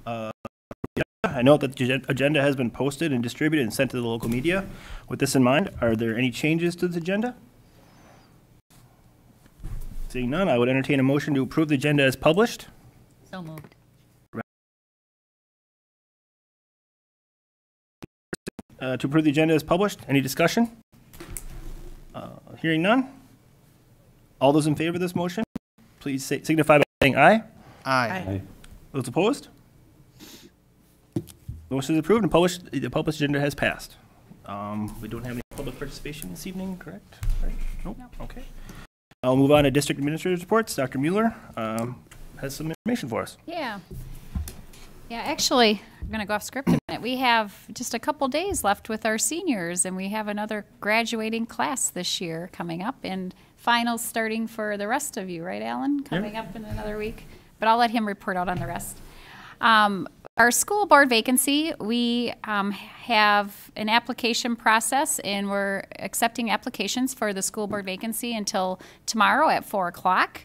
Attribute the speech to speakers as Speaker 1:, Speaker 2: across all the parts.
Speaker 1: I note that the agenda has been posted and distributed and sent to the local media. With this in mind, are there any changes to the agenda? Seeing none, I would entertain a motion to approve the agenda as published.
Speaker 2: So moved.
Speaker 1: To approve the agenda as published. Any discussion? Hearing none. All those in favor of this motion, please signify by saying aye.
Speaker 3: Aye.
Speaker 1: Those opposed? Motion is approved and published. The published agenda has passed. We don't have any public participation this evening, correct? Right? Nope. No. Okay. I'll move on to District Administrator's reports. Dr. Mueller has some information for us.
Speaker 2: Yeah, actually, I'm going to go off script a minute. We have just a couple days left with our seniors, and we have another graduating class this year coming up, and finals starting for the rest of you, right, Alan? Coming up in another week. But I'll let him report out on the rest. Our school board vacancy, we have an application process, and we're accepting applications for the school board vacancy until tomorrow at 4 o'clock.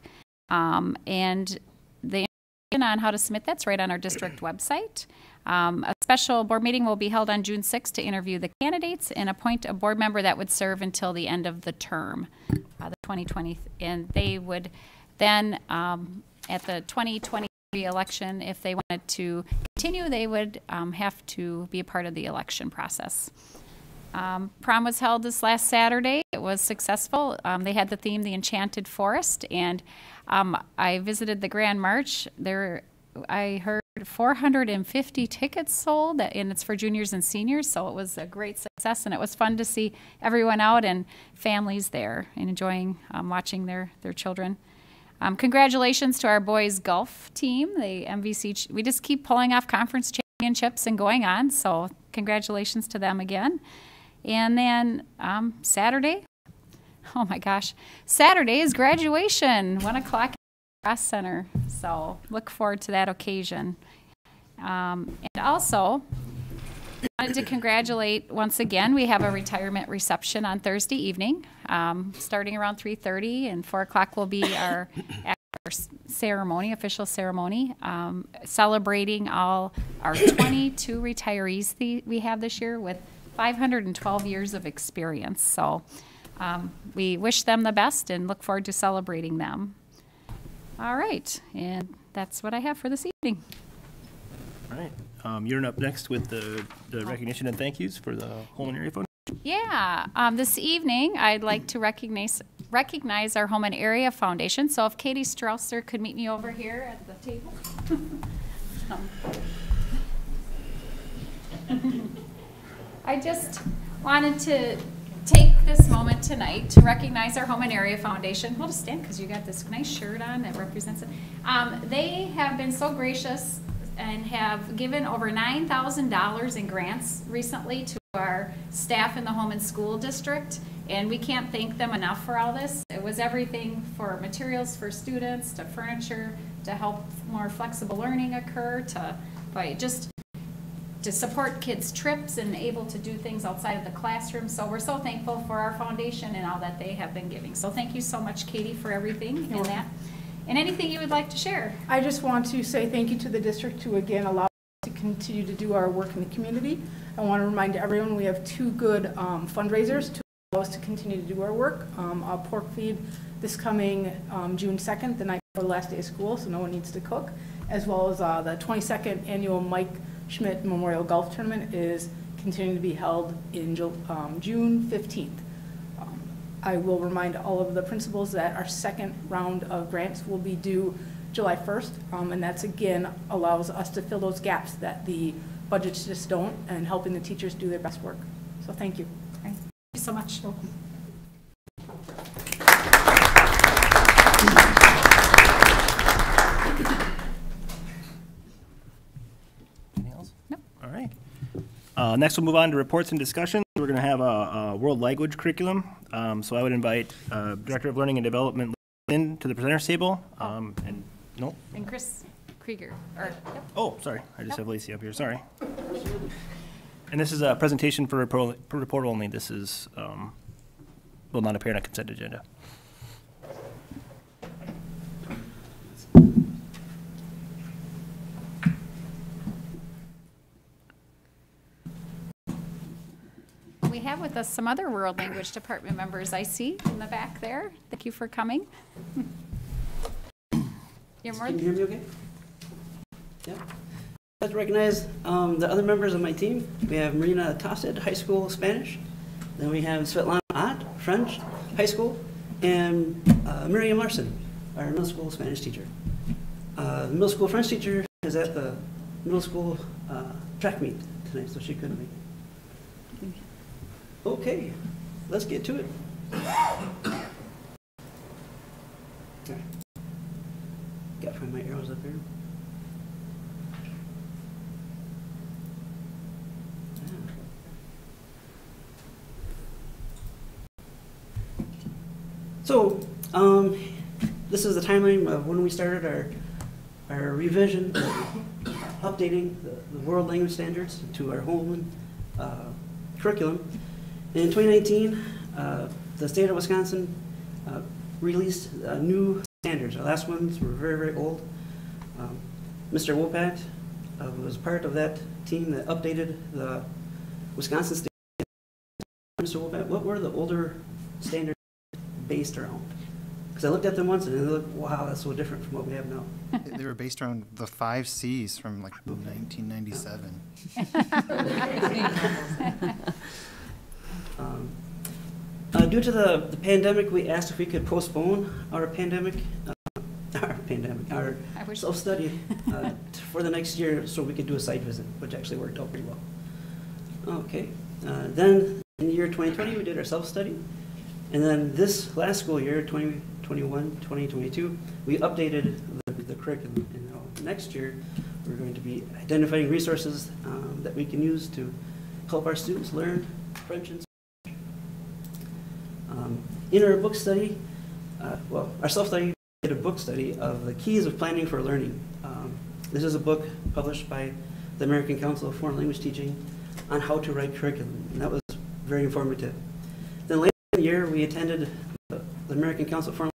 Speaker 2: And the information on how to submit that's right on our district website. A special board meeting will be held on June 6th to interview the candidates and appoint a board member that would serve until the end of the term, the 2020. And they would then, at the 2023 election, if they wanted to continue, they would have to be a part of the election process. Prom was held this last Saturday. It was successful. They had the theme, the Enchanted Forest, and I visited the Grand March. There, I heard 450 tickets sold, and it's for juniors and seniors, so it was a great success, and it was fun to see everyone out and families there and enjoying watching their children. Congratulations to our boys golf team, the MVC. We just keep pulling off conference championships and going on, so congratulations to them again. And then Saturday, oh my gosh, Saturday is graduation, 1 o'clock at the Cross Center, so look forward to that occasion. And also, I wanted to congratulate once again, we have a retirement reception on Thursday evening, starting around 3:30, and 4 o'clock will be our ceremony, official ceremony, celebrating all our 22 retirees we have this year with 512 years of experience. So we wish them the best and look forward to celebrating them. All right, and that's what I have for this evening.
Speaker 1: All right. You're up next with the recognition and thank yous for the Holmen Area Foundation.
Speaker 2: Yeah, this evening I'd like to recognize our Holmen Area Foundation. So if Katie Strausser could meet me over here at the table. I just wanted to take this moment tonight to recognize our Holmen Area Foundation. We'll just stand because you got this nice shirt on that represents it. They have been so gracious and have given over $9,000 in grants recently to our staff in the Holmen School District, and we can't thank them enough for all this. It was everything for materials for students, to furniture, to help more flexible learning occur, just to support kids' trips and able to do things outside of the classroom. So we're so thankful for our foundation and all that they have been giving. So thank you so much, Katie, for everything and that. And anything you would like to share?
Speaker 4: I just want to say thank you to the district to again allow us to continue to do our work in the community. I want to remind everyone we have 2 good fundraisers to allow us to continue to do our work. A pork feed this coming June 2nd, the night before the last day of school, so no one needs to cook, as well as the 22nd annual Mike Schmidt Memorial Golf Tournament is continuing to be held in June 15th. I will remind all of the principals that our second round of grants will be due July 1st, and that's again allows us to fill those gaps that the budgets just don't, and helping the teachers do their best work. So thank you.
Speaker 2: Thank you so much. Welcome.
Speaker 1: Anything else?
Speaker 2: Nope.
Speaker 1: All right. Next, we'll move on to reports and discussion. We're going to have a world language curriculum. So I would invite Director of Learning and Development Lynn to the presenters table. And
Speaker 2: Chris Krieger. Yep.
Speaker 1: Oh, sorry. I just have Lacey up here. Sorry. And this is a presentation for report only. This is will not appear on a consent agenda.
Speaker 2: have with us some other world language department members I see in the back there. Thank you for coming. You're more
Speaker 3: Can you hear me okay? Yeah. I'd like to recognize the other members of my team. We have Marina Tosted, high school Spanish. Then we have Svetlana Ott, French, high school. And Miriam Larson, our middle school Spanish teacher. The middle school French teacher is at the middle school track meet tonight, so she couldn't make it. Okay, let's get to it. Okay. Got to find my arrows up here. So, this is the timeline of when we started our revision, updating the world language standards to our Holmen curriculum. In 2019, the state of Wisconsin released new standards. Our last ones were very, very old. Mr. Wopat was part of that team that updated the Wisconsin state. Mr. Wopat, what were the older standards based around? Because I looked at them once and I looked, wow, that's so different from what we have now.
Speaker 5: They were based around the 5 C's from like 1997.
Speaker 3: Due to the pandemic, we asked if we could postpone our self-study for the next year so we could do a site visit, which actually worked out pretty well. Okay, then in the year 2020, we did our self-study. And then this last school year, 2021, 2022, we updated the curriculum. And now next year, we're going to be identifying resources that we can use to help our students learn French and Spanish. In our book study, our self-study, we did a book study of the keys of planning for learning. This is a book published by the American Council of Foreign Language Teaching on how to write curriculum, and that was very informative. Then later in the year, we attended the American Council of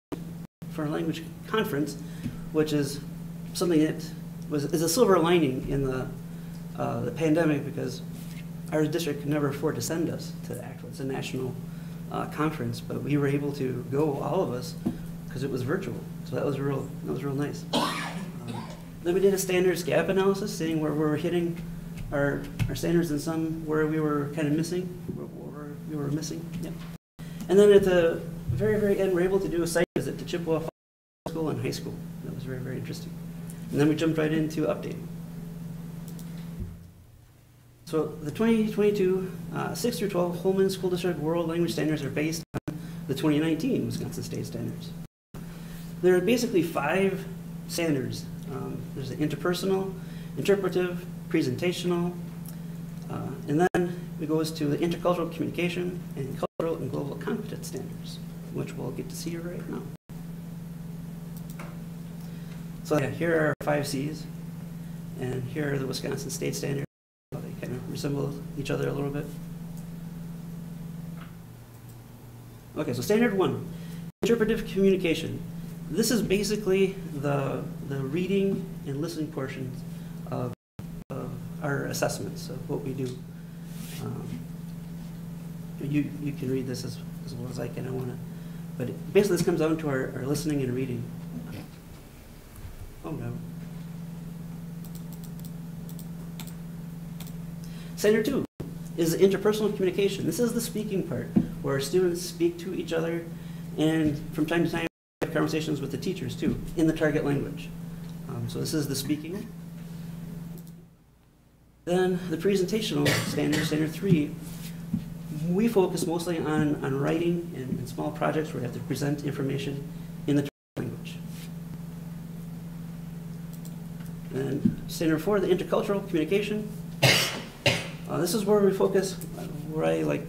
Speaker 3: Foreign Language Conference, which is something that is a silver lining in the pandemic, because our district could never afford to send us to the actual, it's a national conference, but we were able to go, all of us, because it was virtual. So that was real nice. Then we did a standards gap analysis, seeing where we were hitting our standards and some where we were kind of missing, where we were missing. Yeah. And then at the very, very end, we were able to do a site visit to Chippewa School and high school. That was very, very interesting. And then we jumped right into updating. So the 2022 6 through 12 Holmen School District World Language Standards are based on the 2019 Wisconsin State Standards. There are basically 5 standards. There's the interpersonal, interpretive, presentational, and then it goes to the intercultural communication and cultural and global competence standards, which we'll get to see right now. So yeah, here are our 5 C's, and here are the Wisconsin State Standards. They kind of resemble each other a little bit. Okay, so standard 1, interpretive communication. This is basically the reading and listening portions of our assessments of what we do. You can read this as well as I can. I want to, but basically this comes down to our listening and reading. Oh no. Standard 2 is interpersonal communication. This is the speaking part, where students speak to each other, and from time to time have conversations with the teachers too, in the target language. So this is the speaking. Then the presentational standard, standard 3, we focus mostly on writing and small projects where we have to present information in the target language. And standard 4, the intercultural communication. This is where we focus, where I like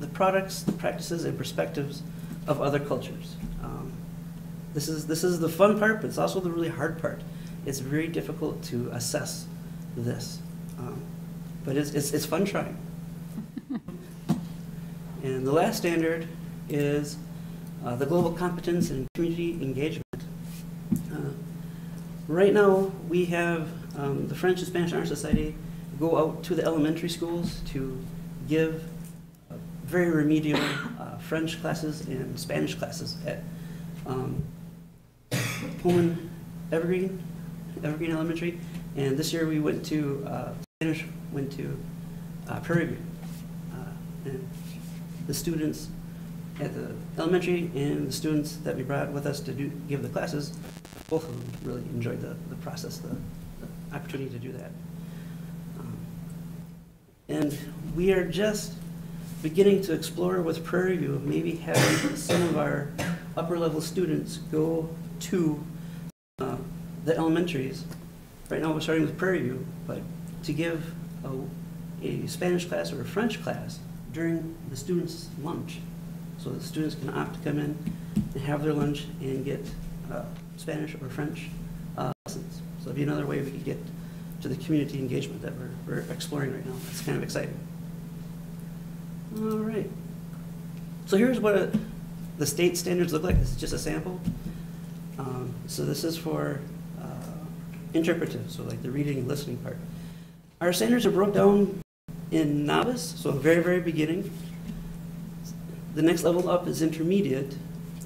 Speaker 3: the products, the practices, and perspectives of other cultures. This is the fun part, but it's also the really hard part. It's very difficult to assess this, but it's fun trying. And the last standard is the global competence and community engagement. Right now, we have the French and Spanish Honor Society go out to the elementary schools to give very remedial French classes and Spanish classes at Holmen Evergreen Elementary. And this year we went to, Spanish went to Prairie View. And the students at the elementary and the students that we brought with us to give the classes, both of them really enjoyed the process, the opportunity to do that. And we are just beginning to explore with Prairie View, maybe having some of our upper level students go to the elementaries. Right now we're starting with Prairie View, but to give a Spanish class or a French class during the students' lunch. So the students can opt to come in and have their lunch and get Spanish or French lessons. So it'd be another way we could get to the community engagement that we're exploring right now. It's kind of exciting. All right. So here's what the state standards look like. This is just a sample. So this is for interpretive, so like the reading and listening part. Our standards are broke down in novice, so very, very beginning. The next level up is intermediate,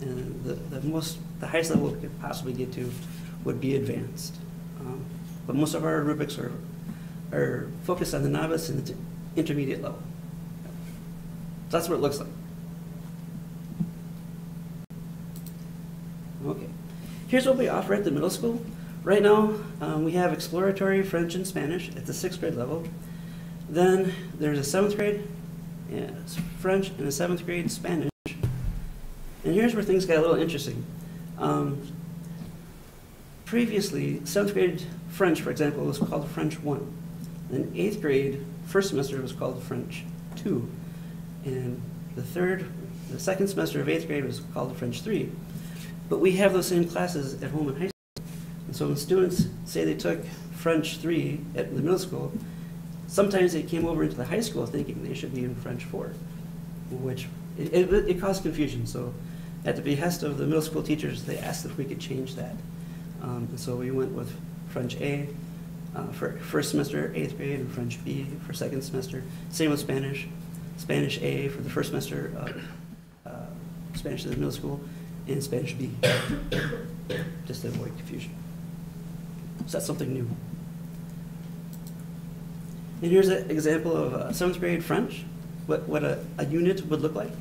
Speaker 3: and the highest level we could possibly get to would be advanced. But most of our rubrics are focused on the novice and the intermediate level. So that's what it looks like. Okay, here's what we offer at the middle school. Right now, we have exploratory French and Spanish at the 6th grade level. Then there's a 7th grade French and a 7th grade Spanish. And here's where things got a little interesting. Previously, 7th grade French, for example, was called French 1. Then 8th grade, first semester, was called French 2. And the second semester of 8th grade was called French 3. But we have those same classes at Holmen High School. And so when students say they took French 3 at the middle school, sometimes they came over into the high school thinking they should be in French 4, which it caused confusion. So at the behest of the middle school teachers, they asked if we could change that. And so we went with French A for first semester, 8th grade, and French B for second semester. Same with Spanish. Spanish A for the first semester of Spanish at the middle school, and Spanish B, just to avoid confusion. So that's something new. And here's an example of 7th grade French, what a unit would look like.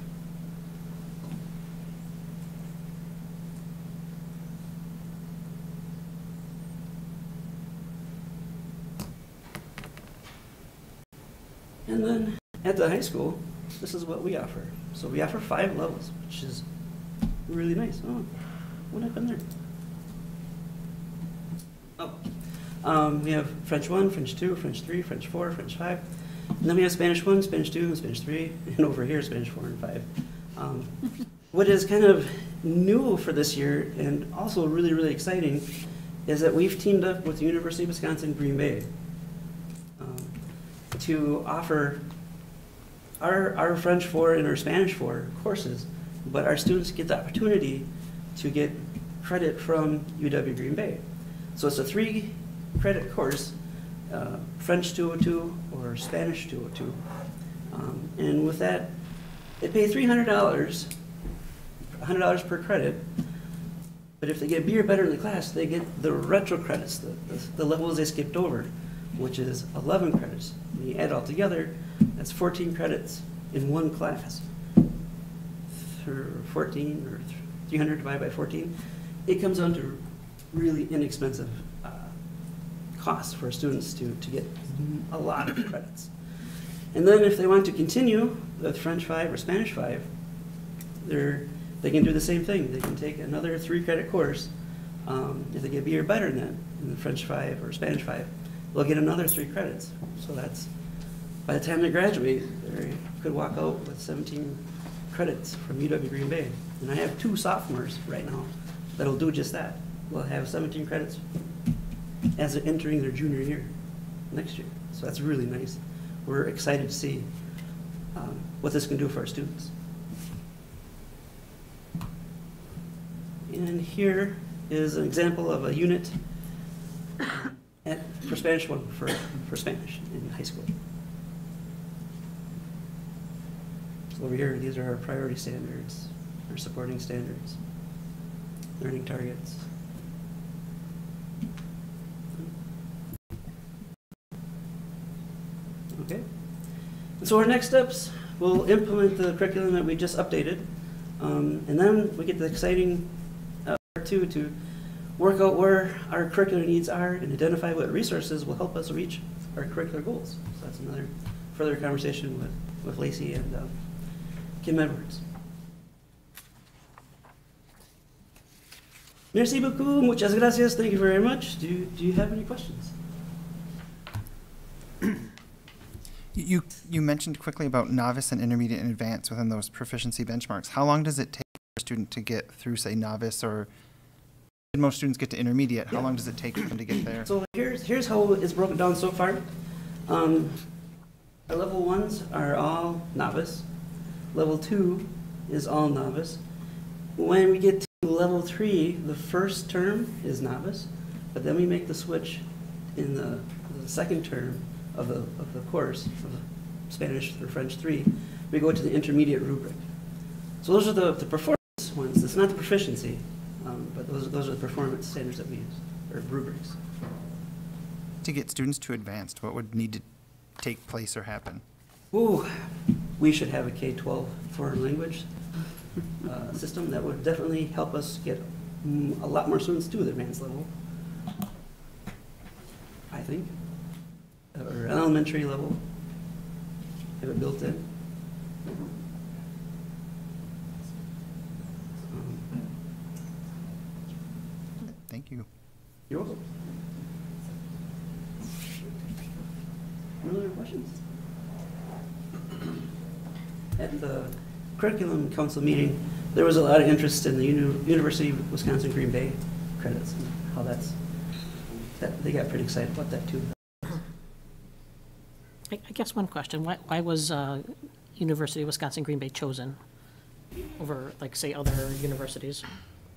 Speaker 3: And then at the high school, this is what we offer. So we offer 5 levels, which is really nice. Oh, what happened there? Oh, we have French 1, French 2, French 3, French 4, French 5. And then we have Spanish 1, Spanish 2, and Spanish 3, and over here, Spanish 4 and 5. What is kind of new for this year, and also really, really exciting, is that we've teamed up with the University of Wisconsin-Green Bay to offer our French 4 and our Spanish 4 courses, but our students get the opportunity to get credit from UW Green Bay. So it's a 3-credit course, French 202 or Spanish 202. And with that, they pay $300, $100 per credit, but if they get B or better in the class, they get the retro credits, the levels they skipped over, which is 11 credits. When you add it all together, that's 14 credits in one class. For 14, or 300 divided by 14, it comes down to really inexpensive costs for students to get a lot of credits. And then if they want to continue with French 5 or Spanish 5, they can do the same thing. They can take another 3-credit course. If they get B or better in that, in the French 5 or Spanish 5, they'll get another 3 credits. So that's, by the time they graduate, they could walk out with 17 credits from UW Green Bay. And I have 2 sophomores right now that'll do just that. They'll have 17 credits as they're entering their junior year next year. So that's really nice. We're excited to see what this can do for our students. And here is an example of a unit for Spanish 1 for Spanish in high school. So over here, these are our priority standards, our supporting standards, learning targets. Okay. And so our next steps, we'll implement the curriculum that we just updated, and then we get the exciting part two to work out where our curricular needs are and identify what resources will help us reach our curricular goals. So that's another further conversation with Lacey and Kim Edwards. Merci beaucoup, muchas gracias, thank you very much. Do you have any questions?
Speaker 5: You mentioned quickly about novice and intermediate and advanced within those proficiency benchmarks. How long does it take for a student to get through, say, novice, or did most students get to intermediate? How long does it take for them to get there?
Speaker 3: So here's how it's broken down so far. Our level ones are all novice. Level 2 is all novice. When we get to level 3, the first term is novice, but then we make the switch in the second term of the course, of Spanish or French 3, we go to the intermediate rubric. So those are the performance ones. It's not the proficiency, but those are the performance standards that we use, or rubrics.
Speaker 5: To get students to advanced, what would need to take place or happen?
Speaker 3: Ooh, we should have a K-12 foreign language system that would definitely help us get a lot more students to the advanced level, I think. Or elementary level, have it built in.
Speaker 5: Thank you.
Speaker 3: You're welcome. Any other questions? At the Curriculum Council meeting, there was a lot of interest in the University of Wisconsin-Green Bay credits and how they got pretty excited about that too.
Speaker 6: I guess one question, why was University of Wisconsin-Green Bay chosen over, like, say, other universities?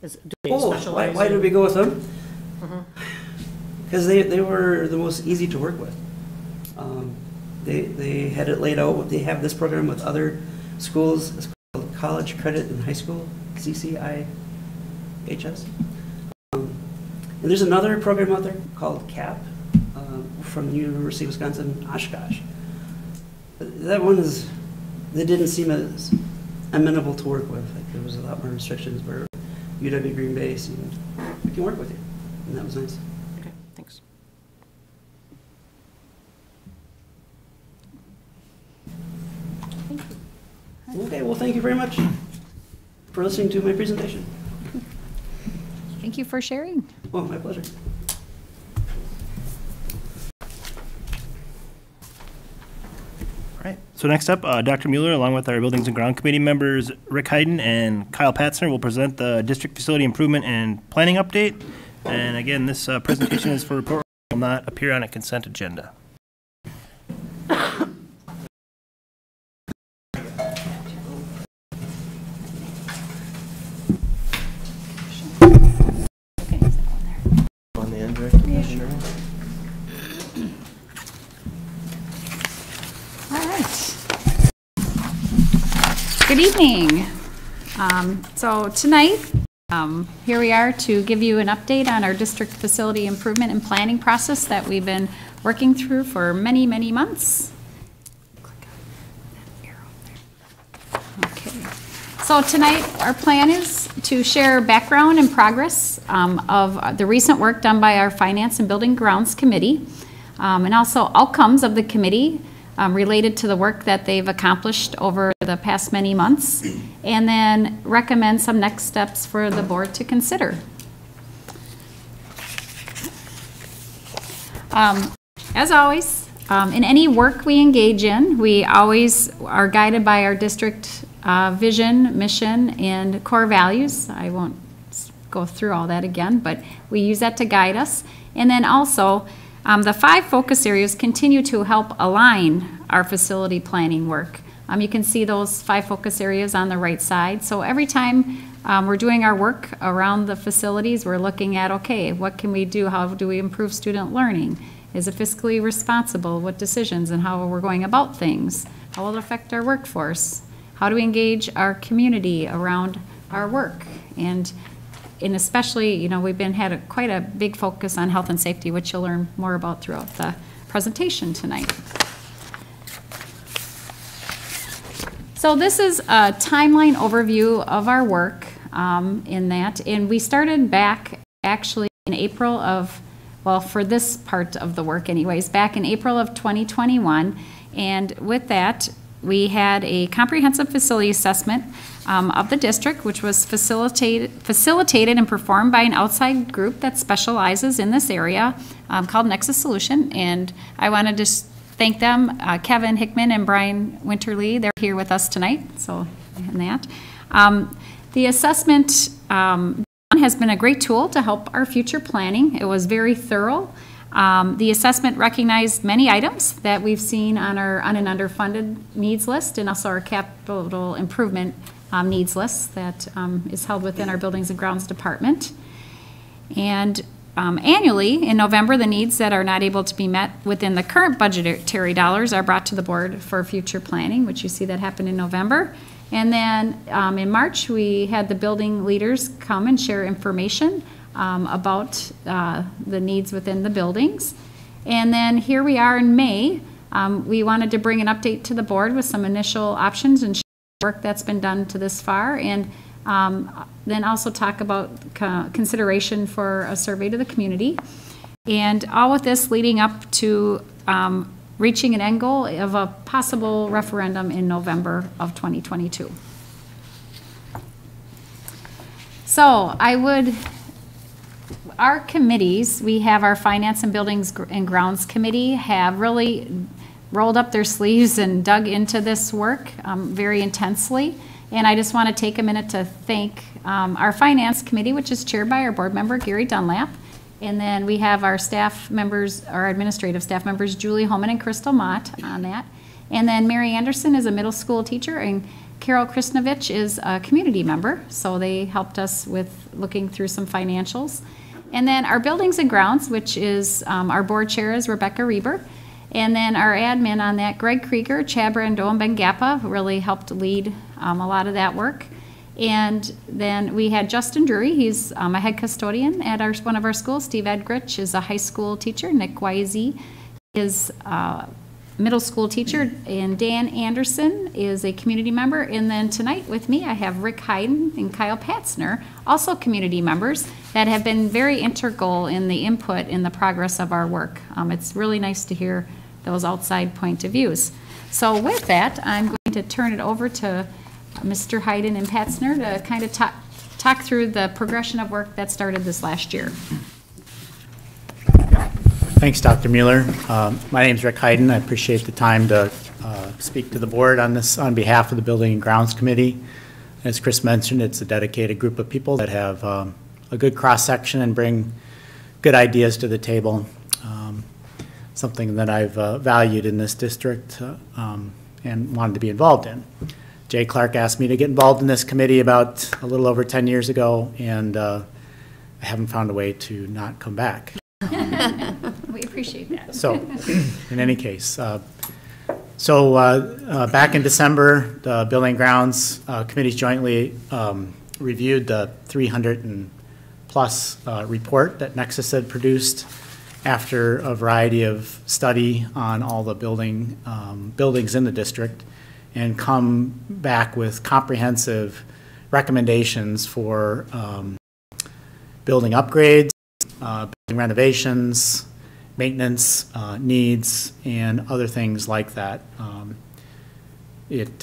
Speaker 6: Do they specialize
Speaker 3: why did we go with them?
Speaker 6: Mm-hmm.
Speaker 3: Because they were the most easy to work with. They had it laid out. They have this program with other schools. It's called College Credit in High School, CCIHS. And there's another program out there called CAP from the University of Wisconsin, Oshkosh. That one they didn't seem as amenable to work with. Like, there was a lot more restrictions where UW Green Bay seemed, we can work with you. And that was nice.
Speaker 6: Okay, thanks.
Speaker 3: Okay, well, thank you very much for listening to my presentation.
Speaker 2: Thank you for sharing.
Speaker 3: Oh, my pleasure.
Speaker 1: All right. So next up, Dr. Mueller, along with our Buildings and Ground Committee members, Rick Hayden and Kyle Patzner, will present the District Facility Improvement and Planning Update. And again, this presentation is for report will not appear on a consent agenda.
Speaker 7: On the indirect commissioner.
Speaker 2: All right. Good evening. So tonight, here we are to give you an update on our district facility improvement and planning process that we've been working through for many, many months. Okay. So tonight, our plan is to share background and progress of the recent work done by our Finance and Building Grounds Committee, and also outcomes of the committee related to the work that they've accomplished over the past many months, and then recommend some next steps for the board to consider. As always, in any work we engage in, we always are guided by our district vision, mission, and core values. I won't go through all that again, but we use that to guide us. And then also, the 5 focus areas continue to help align our facility planning work. You can see those 5 focus areas on the right side. So every time we're doing our work around the facilities, we're looking at, okay, what can we do? How do we improve student learning? Is it fiscally responsible? What decisions and how we're going about things? How will it affect our workforce? how do we engage our community around our work? And especially, you know, we've had quite a big focus on health and safety, which you'll learn more about throughout the presentation tonight. So this is a timeline overview of our work in that. And we started back actually in April of, well, for this part of the work anyways, back in April of 2021. And with that, we had a comprehensive facility assessment of the district, which was facilitated and performed by an outside group that specializes in this area called Nexus Solution. And I wanted to thank them, Kevin Hickman and Brian Winterly. They're here with us tonight, so in that. The assessment has been a great tool to help our future planning. It was very thorough. The assessment recognized many items that we've seen on our un- and underfunded needs list, and also our capital improvement needs list that is held within our Buildings and Grounds Department. And annually, in November, the needs that are not able to be met within the current budgetary dollars are brought to the board for future planning, which you see that happened in November. And then in March, we had the building leaders come and share information about the needs within the buildings. And then here we are in May. We wanted to bring an update to the board with some initial options and work that's been done to this far, and then also talk about consideration for a survey to the community. And all with this leading up to reaching an end goal of a possible referendum in November of 2022. So our committees, we have our Finance and Buildings and Grounds Committee, have really rolled up their sleeves and dug into this work very intensely. And I just want to take a minute to thank our Finance Committee, which is chaired by our board member, Gary Dunlap. And then we have our staff members, our administrative staff members, Julie Holmen and Crystal Mott on that. And then Mary Anderson is a middle school teacher, and Carol Krisnovich is a community member. So they helped us with looking through some financials. And then our Buildings and Grounds, which is our board chair is Rebecca Reber. And then our admin on that, Greg Krieger, Chad Brando, and Ben Gappa, really helped lead a lot of that work. And then we had Justin Drury, he's a head custodian at one of our schools. Steve Edgrich is a high school teacher. Nick Wisey is a middle school teacher. And Dan Anderson is a community member. And then tonight with me, I have Rick Hayden and Kyle Patzner, also community members that have been very integral in the input in the progress of our work. It's really nice to hear those outside point of views. So with that, I'm going to turn it over to Mr. Hayden and Patzner to kind of talk through the progression of work that started this last year.
Speaker 8: Thanks, Dr. Mueller. My name is Rick Hayden. I appreciate the time to speak to the board on this on behalf of the Building and Grounds Committee. As Chris mentioned, it's a dedicated group of people that have a good cross-section and bring good ideas to the table, something that I've valued in this district and wanted to be involved in. Jay Clark asked me to get involved in this committee about a little over 10 years ago, and I haven't found a way to not come back.
Speaker 2: We appreciate that.
Speaker 8: So, in any case, back in December, the Building and Grounds committees jointly reviewed the 300+ report that Nexus had produced after a variety of study on all the buildings in the district, and come back with comprehensive recommendations for building upgrades, building renovations, maintenance needs, and other things like that. It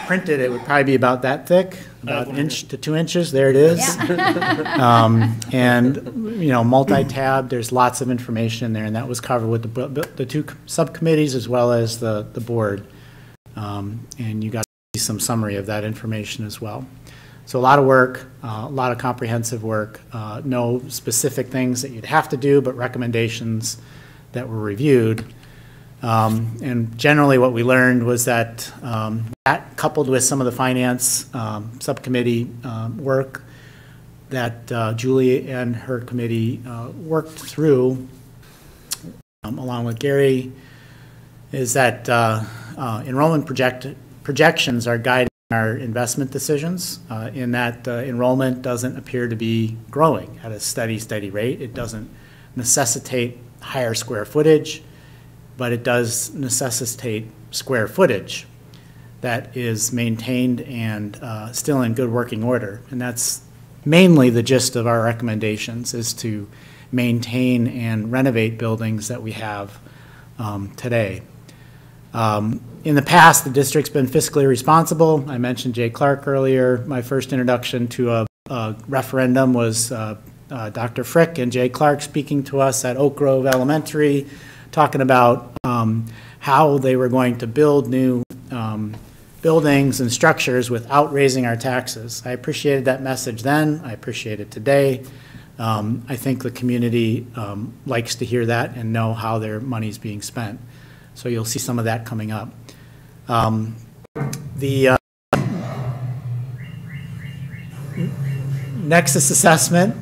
Speaker 8: printed, it would probably be about that thick, about an inch to 2 inches. There it is. Yeah. And you know, multi-tab. There's lots of information in there, and that was covered with the two subcommittees as well as the board. And you got to see some summary of that information as well. So a lot of work, a lot of comprehensive work. No specific things that you'd have to do, but recommendations that were reviewed. And generally what we learned was that that coupled with some of the finance subcommittee work that Julie and her committee worked through along with Gary, is that enrollment projections are guiding our investment decisions in that enrollment doesn't appear to be growing at a steady rate. It doesn't necessitate higher square footage, but it does necessitate square footage that is maintained and still in good working order. And that's mainly the gist of our recommendations, is to maintain and renovate buildings that we have today. In the past, the district's been fiscally responsible. I mentioned Jay Clark earlier. My first introduction to a referendum was Dr. Frick and Jay Clark speaking to us at Oak Grove Elementary, talking about how they were going to build new buildings and structures without raising our taxes. I appreciated that message then. I appreciate it today. I think the community likes to hear that and know how their money is being spent. So you'll see some of that coming up. The Nexus assessment